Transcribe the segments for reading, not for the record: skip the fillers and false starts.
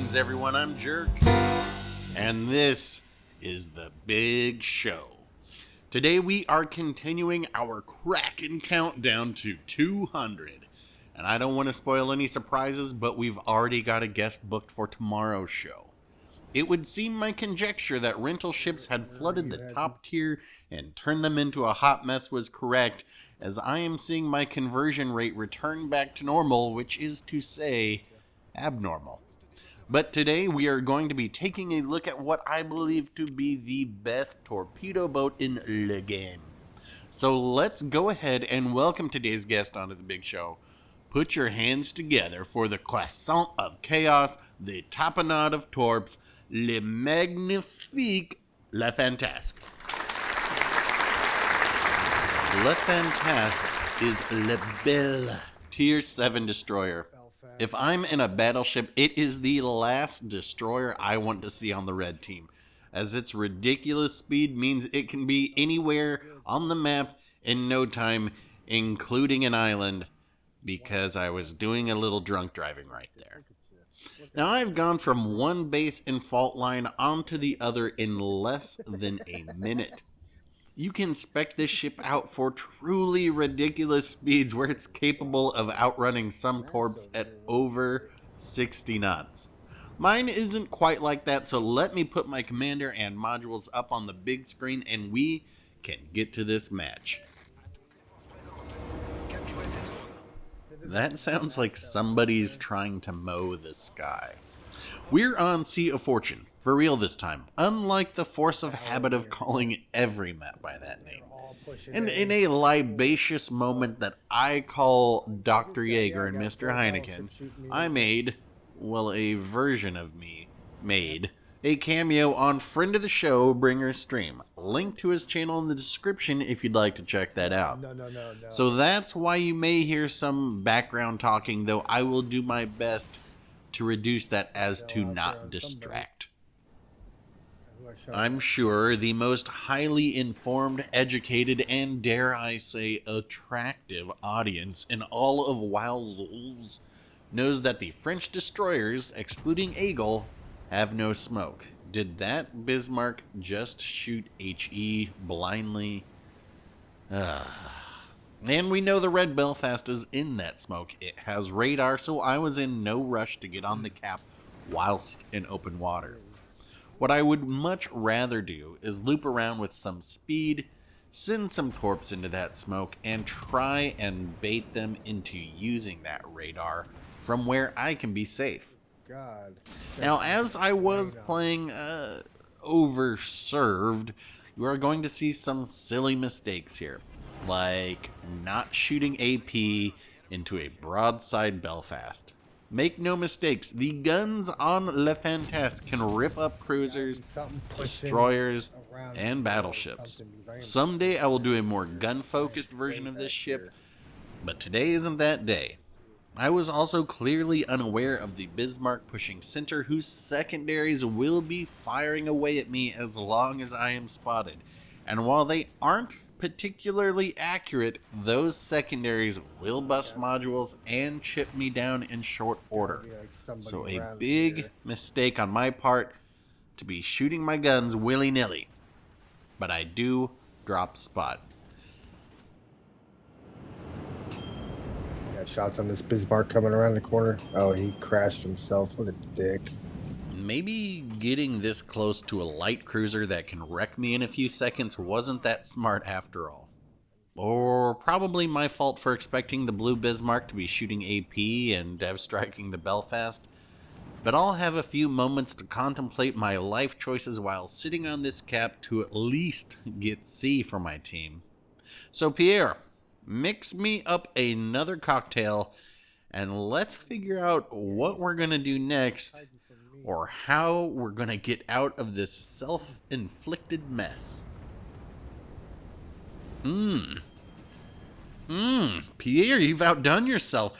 Greetings everyone, I'm Jerk, and this is the big show. Today we are continuing our Kraken countdown to 200. And I don't want to spoil any surprises, but we've already got a guest booked for tomorrow's show. It would seem my conjecture that rental ships had flooded the top tier and turned them into a hot mess was correct, as I am seeing my conversion rate return back to normal, which is to say, abnormal. But today we are going to be taking a look at what I believe to be the best torpedo boat in the game. So let's go ahead and welcome today's guest onto the big show. Put your hands together for the croissant of chaos, the tapenade of torps, le magnifique, le fantasque. Le fantasque is le belle tier 7 destroyer. If I'm in a battleship, it is the last destroyer I want to see on the red team, as its ridiculous speed means it can be anywhere on the map in no time, including an island, because I was doing a little drunk driving right there. Now I've gone from one base and fault line onto the other in less than a minute. You can spec this ship out for truly ridiculous speeds where it's capable of outrunning some torps at over 60 knots. Mine isn't quite like that, so let me put my commander and modules up on the big screen and we can get to this match. That sounds like somebody's trying to mow the sky. We're on Sea of Fortune, for real this time, unlike the force of habit of calling every map by that name. And in a libacious moment that I call Dr. Yeager and Mr. Heineken, I made, well, a version of me made, a cameo on friend of the show, Bringer Stream. Link to his channel in the description if you'd like to check that out. No. So that's why you may hear some background talking, though I will do my best to reduce that as to not distract. I'm sure the most highly informed, educated, and dare I say attractive audience in all of WoWs knows that the French destroyers, excluding Eagle, have no smoke. Did that Bismarck just shoot HE blindly? And we know the Red Belfast is in that smoke. It has radar, so I was in no rush to get on the cap whilst in open water. What I would much rather do is loop around with some speed, send some torps into that smoke, and try and bait them into using that radar from where I can be safe. Now, as I was playing overserved, you are going to see some silly mistakes here, like not shooting AP into a broadside Belfast. Make no mistakes, the guns on Le Fantasque can rip up cruisers, destroyers, and battleships. Someday I will do a more gun-focused version of this ship, but today isn't that day. I was also clearly unaware of the Bismarck pushing center, whose secondaries will be firing away at me as long as I am spotted. And while they aren't particularly accurate, those secondaries will bust modules and chip me down in short order. So a big mistake on my part to be shooting my guns willy-nilly. But I do drop spot. Shots on this Bismarck coming around the corner. Oh, he crashed himself. What a dick. Maybe getting this close to a light cruiser that can wreck me in a few seconds wasn't that smart after all. Or probably my fault for expecting the blue Bismarck to be shooting AP and dev striking the Belfast. But I'll have a few moments to contemplate my life choices while sitting on this cap to at least get C for my team. So Pierre, mix me up another cocktail and let's figure out what we're going to do next, or how we're going to get out of this self-inflicted mess. Pierre, you've outdone yourself.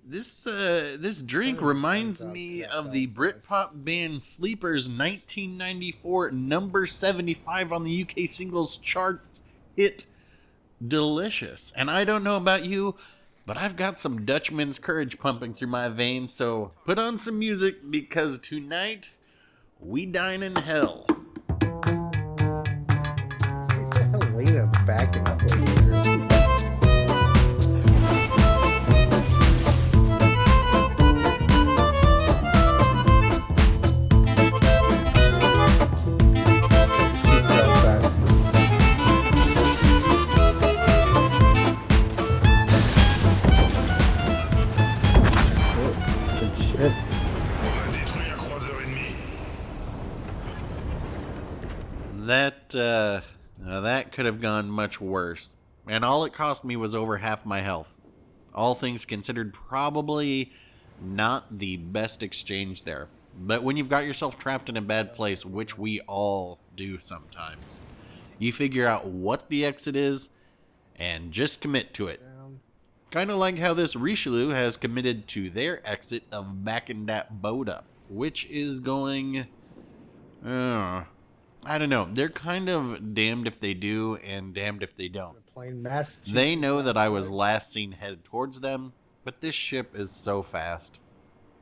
This drink reminds me of the Britpop band Sleeper's 1994 number 75 on the UK singles chart hit Delicious. And I don't know about you, But I've got some Dutchman's courage pumping through my veins, so put on some music because tonight we dine in hell. Helena backing up over here. She's so fast. Oh, good shit. On a détruit un croiseur ennemi. That could have gone much worse. And all it cost me was over half my health. All things considered, probably not the best exchange there. But when you've got yourself trapped in a bad place, which we all do sometimes, you figure out what the exit is and just commit to it. Kind of like how this Richelieu has committed to their exit of backing that boat up, which is going... I don't know. They're kind of damned if they do and damned if they don't. They know that I was last seen headed towards them, but this ship is so fast.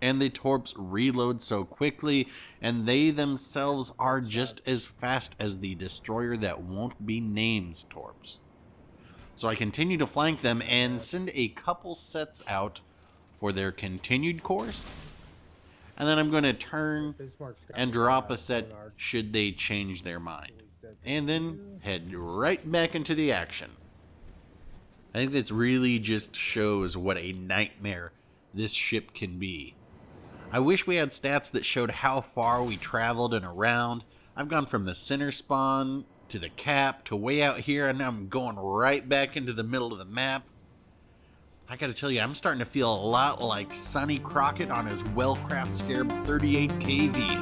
And the torps reload so quickly, and they themselves are just as fast as the destroyer that won't be named's torps. So I continue to flank them and send a couple sets out for their continued course. And then I'm going to turn and drop a set should they change their mind. And then head right back into the action. I think this really just shows what a nightmare this ship can be. I wish we had stats that showed how far we traveled and around. I've gone from the center spawn to the cap to way out here, and I'm going right back into the middle of the map. I gotta tell you, I'm starting to feel a lot like Sonny Crockett on his Wellcraft Scarab 38 kV.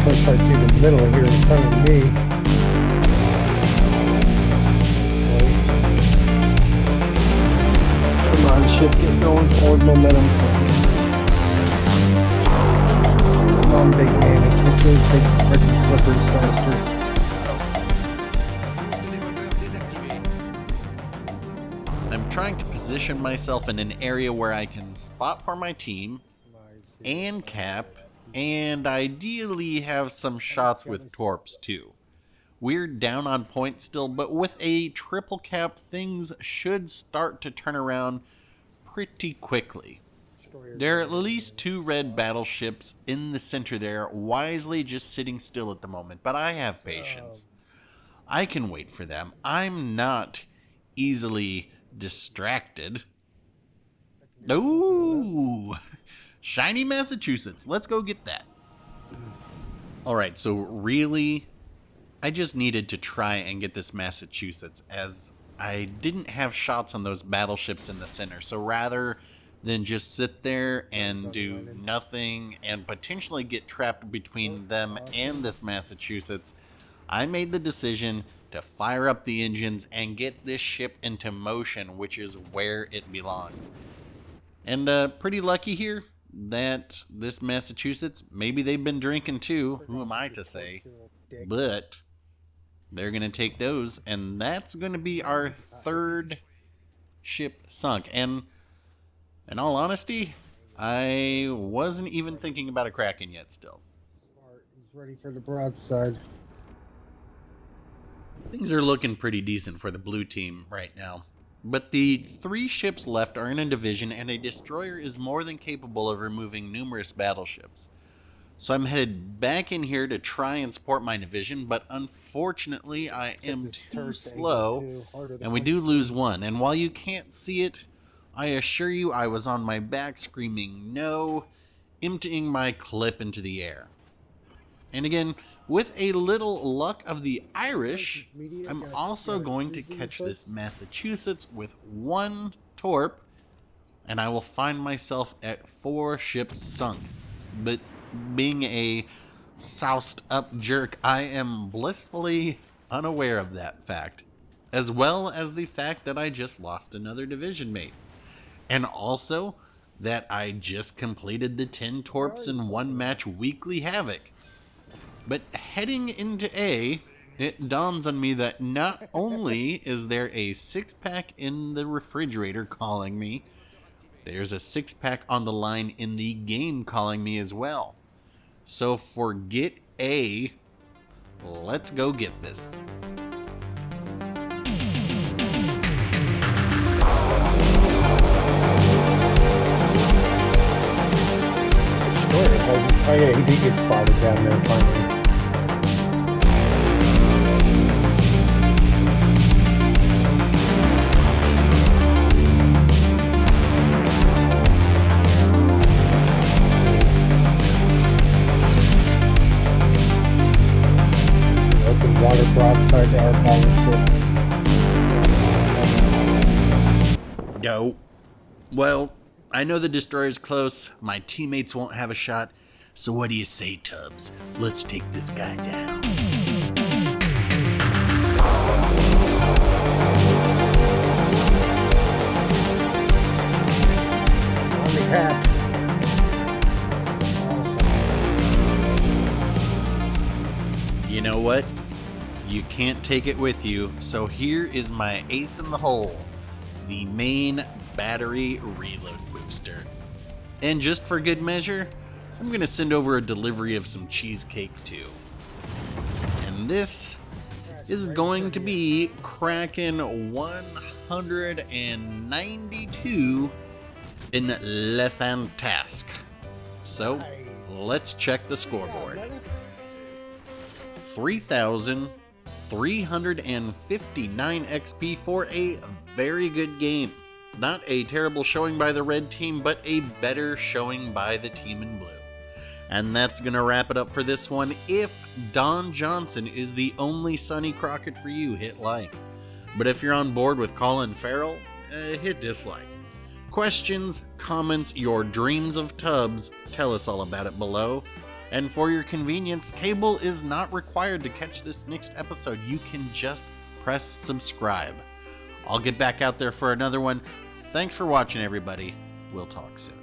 Push right through the middle here in front of me. Come on, ship, get going forward momentum. Come on, big man, I can't really take freaking flippers faster. I'm trying to position myself in an area where I can spot for my team and cap, and ideally have some shots with torps too. We're down on points still, but with a triple cap, things should start to turn around pretty quickly. There are at least 2 red battleships in the center there, wisely just sitting still at the moment, but I have patience. I can wait for them. I'm not easily distracted. Ooh! Shiny Massachusetts. Let's go get that. Alright, so really, I just needed to try and get this Massachusetts, as I didn't have shots on those battleships in the center. So rather than just sit there and do nothing and potentially get trapped between them and this Massachusetts, I made the decision to fire up the engines and get this ship into motion, which is where it belongs. And pretty lucky here that this Massachusetts, maybe they've been drinking too, who am I to say, but they're going to take those, and that's going to be our 3rd ship sunk. And in all honesty, I wasn't even thinking about a Kraken yet still. He's ready for the broadside. Things are looking pretty decent for the blue team right now. But the 3 ships left are in a division, and a destroyer is more than capable of removing numerous battleships. So I'm headed back in here to try and support my division, but unfortunately I am too slow, and we do lose 1. And while you can't see it, I assure you I was on my back screaming no, emptying my clip into the air. And again, With a little luck of the Irish, I'm also going to catch this Massachusetts with 1 torp, and I will find myself at 4 ships sunk. But being a soused up jerk, I am blissfully unaware of that fact, as well as the fact that I just lost another division mate, and also that I just completed the 10 torps in 1 match weekly havoc. But heading into A, it dawns on me that not only is there a 6-pack in the refrigerator calling me, there's a 6-pack on the line in the game calling me as well. So forget A, let's go get this. Oh yeah, he did get spotted down there finally. Open water broadside to our battleship. Go. Well, I know the destroyer's close. My teammates won't have a shot. So what do you say, Tubbs? Let's take this guy down. On the cap. You know what? You can't take it with you, so here is my ace in the hole. The main battery reload booster. And just for good measure, I'm going to send over a delivery of some cheesecake too. And this is going to be Kraken 192 in Le Fantasque. So, let's check the scoreboard. 3,359 XP for a very good game. Not a terrible showing by the red team, but a better showing by the team in blue. And that's going to wrap it up for this one. If Don Johnson is the only Sonny Crockett for you, hit like. But if you're on board with Colin Farrell, hit dislike. Questions, comments, your dreams of Tubbs, tell us all about it below. And for your convenience, cable is not required to catch this next episode. You can just press subscribe. I'll get back out there for another one. Thanks for watching, everybody. We'll talk soon.